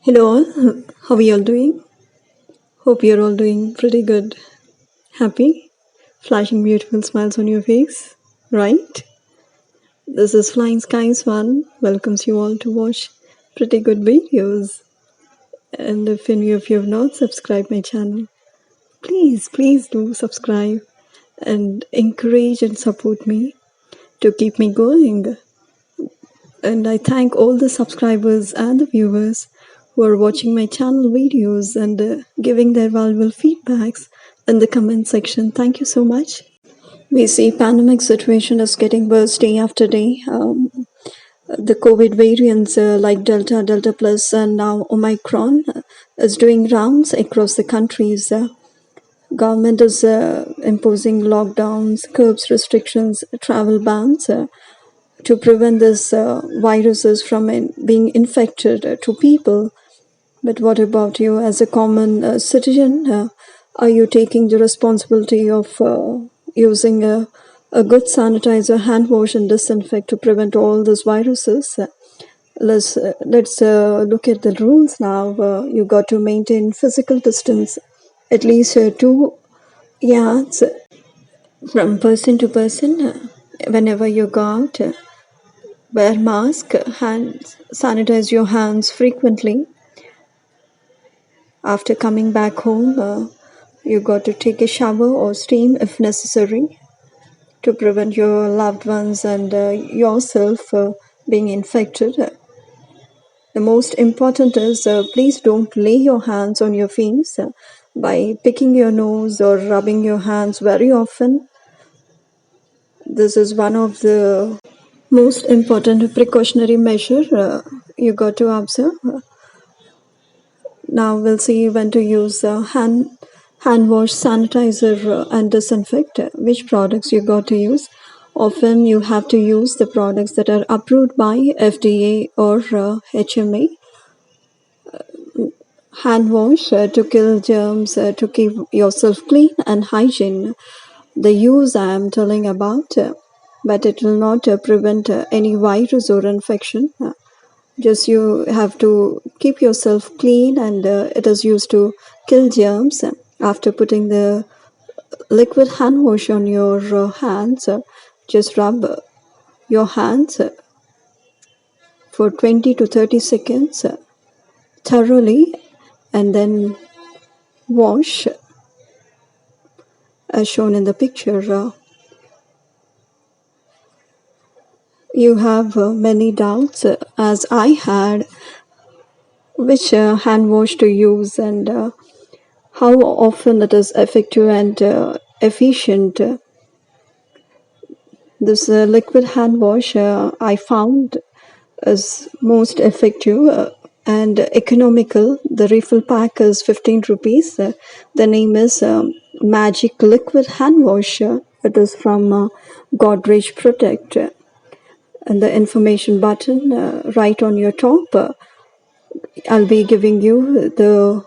Hello all, how are you all doing? Hope you're all doing pretty good. Happy? Flashing beautiful smiles on your face, right? This is Flying Skies One, welcomes you all to watch pretty good videos. And if any of you have not subscribed my channel, please do subscribe and encourage and support me to keep me going. And I thank all the subscribers and the viewers who are watching my channel videos and giving their valuable feedbacks in the comment section. Thank you so much. We see pandemic situation is getting worse day after day. The COVID variants like Delta, Delta Plus, and now Omicron is doing rounds across the countries. Government is imposing lockdowns, curbs, restrictions, travel bans. To prevent this viruses from being infected to people. But what about you as a common citizen? Are you taking the responsibility of using a good sanitizer, hand wash and disinfect to prevent all these viruses? Let's look at the rules now. You got to maintain physical distance at least 2 yards from person to person whenever you go out. Wear mask, sanitize your hands frequently. After coming back home, you got to take a shower or steam if necessary to prevent your loved ones and yourself being infected. The most important is please don't lay your hands on your face by picking your nose or rubbing your hands very often. This is one of the most important precautionary measure you got to observe. Now we'll see when to use hand wash, sanitizer, and disinfect. Which products you got to use. Often you have to use the products that are approved by FDA or HMA. Hand wash to kill germs, to keep yourself clean and hygiene. The use I am telling about, but it will not prevent any virus or infection. Just you have to keep yourself clean, and it is used to kill germs. After putting the liquid hand wash on your hands, just rub your hands for 20 to 30 seconds thoroughly and then wash as shown in the picture. You have many doubts as I had which hand wash to use and how often it is effective and efficient. This liquid hand wash I found is most effective and economical. The refill pack is 15 rupees. The name is Magic Liquid Hand Wash. It is from Godrej Protekt. And the information button right on your top, I'll be giving you the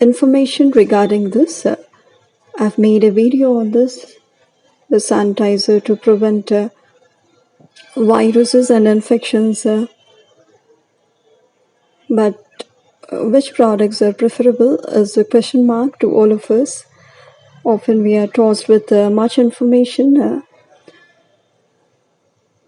information regarding this. I've made a video on this, the sanitizer to prevent viruses and infections. But which products are preferable is a question mark to all of us. Often we are tossed with much information.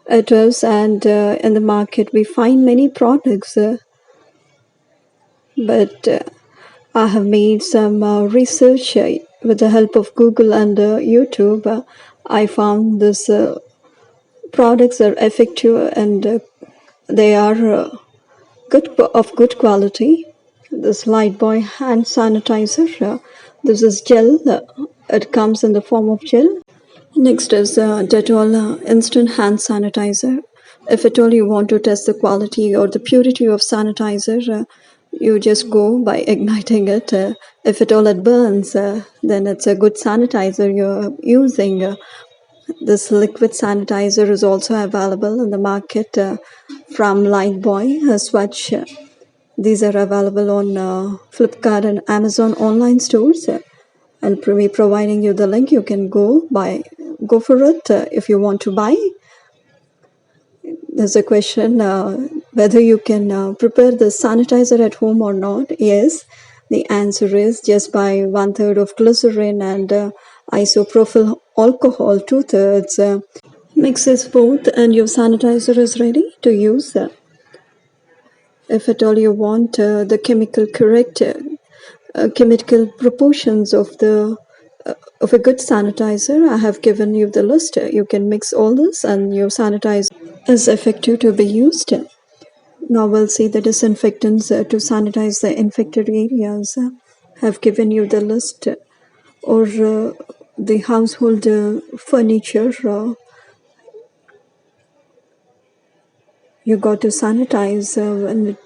It is, and in the market we find many products. But I have made some research with the help of Google and YouTube. I found this products are effective and they are of good quality. This lifbuoy hand sanitizer. This is gel. It comes in the form of gel. Next is Dettol instant hand sanitizer. If at all you want to test the quality or the purity of sanitizer, you just go by igniting it. If at all it burns, then it's a good sanitizer you're using. This liquid sanitizer is also available in the market from lifbuoy, swatch. These are available on Flipkart and Amazon online stores. I'll be providing you the link. You can go for it if you want to buy. There's a question whether you can prepare the sanitizer at home or not. Yes, the answer is just by 1/3 of glycerin and isopropyl alcohol 2/3. Mixes both and your sanitizer is ready to use. If at all you want the chemical proportions of a good sanitizer, I have given you the list. You can mix all this and your sanitizer is effective to be used. Now we'll see the disinfectants to sanitize the infected areas. Have given you the list, or the household furniture you got to sanitize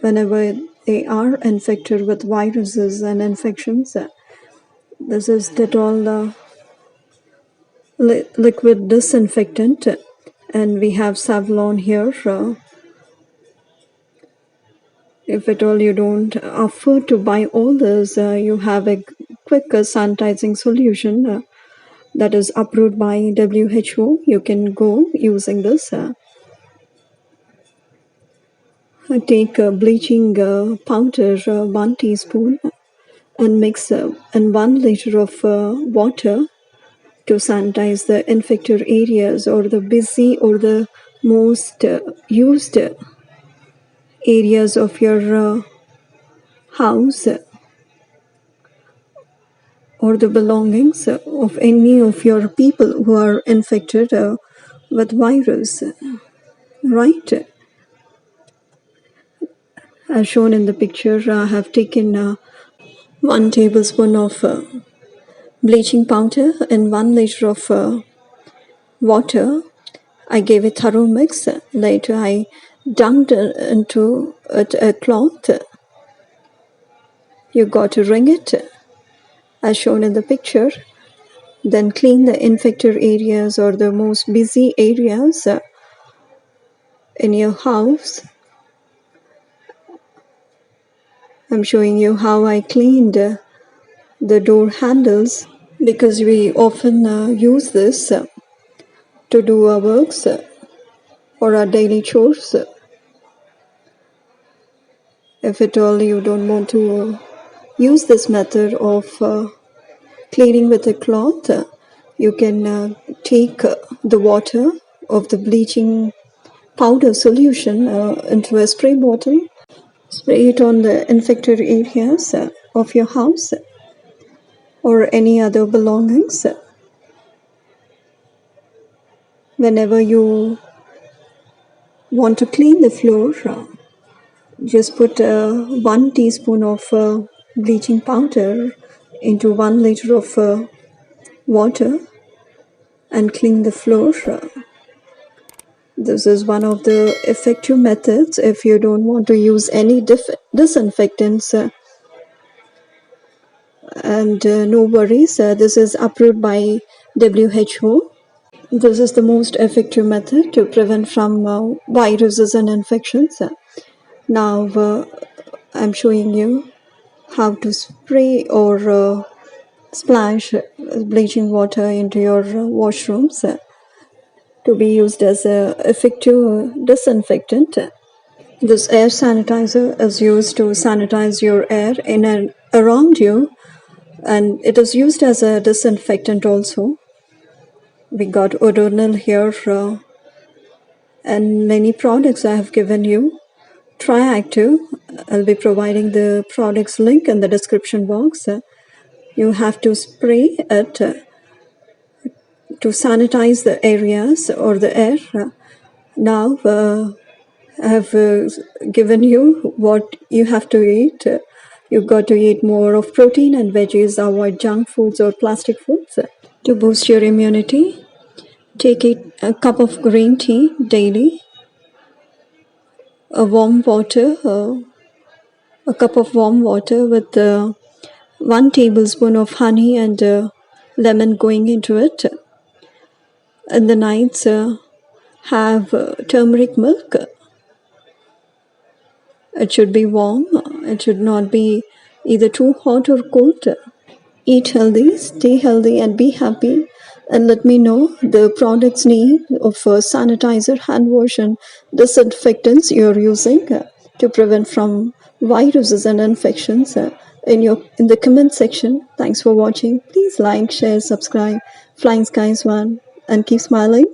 whenever they are infected with viruses and infections. This is Dettol liquid disinfectant, and we have savlon here. If at all you don't afford to buy all this, you have a quick sanitizing solution that is approved by WHO. You can go using this. Take bleaching powder, 1 teaspoon, and mix in 1 liter of water to sanitize the infected areas or the busy or the most used areas of your house or the belongings of any of your people who are infected with virus, right? As shown in the picture, I have taken 1 tablespoon of bleaching powder and 1 liter of water. I gave a thorough mix. Later, I dumped into a cloth. You got to wring it, as shown in the picture. Then clean the infected areas or the most busy areas in your house. I'm showing you how I cleaned the door handles, because we often use this to do our works or our daily chores. If at all you don't want to use this method of cleaning with a cloth, you can take the water of the bleaching powder solution into a spray bottle, spray it on the infected areas of your house or any other belongings. Whenever you want to clean the floor, just put 1 teaspoon of bleaching powder into 1 liter of water and clean the floor. This is one of the effective methods if you don't want to use any disinfectants. And no worries, this is approved by WHO. This is the most effective method to prevent from viruses and infections. Now I'm showing you how to spray or splash bleaching water into your washrooms to be used as an effective disinfectant. This air sanitizer is used to sanitize your air in and around you, and it is used as a disinfectant also. We got odinil here and many products I have given you. Triactiv, I'll be providing the products link in the description box. You have to spray it to sanitize the areas or the air. Now I have given you what you have to eat. You've got to eat more of protein and veggies, avoid junk foods or plastic foods. To boost your immunity, take a cup of green tea daily, a cup of warm water with 1 tablespoon of honey and lemon going into it. In the nights, have turmeric milk. It should be warm. It should not be either too hot or cold. Eat healthy, stay healthy, and be happy. And let me know the product's name of sanitizer, hand wash, and disinfectants you're using to prevent from viruses and infections in the comment section. Thanks for watching. Please like, share, subscribe. Flying Skies One, and keep smiling.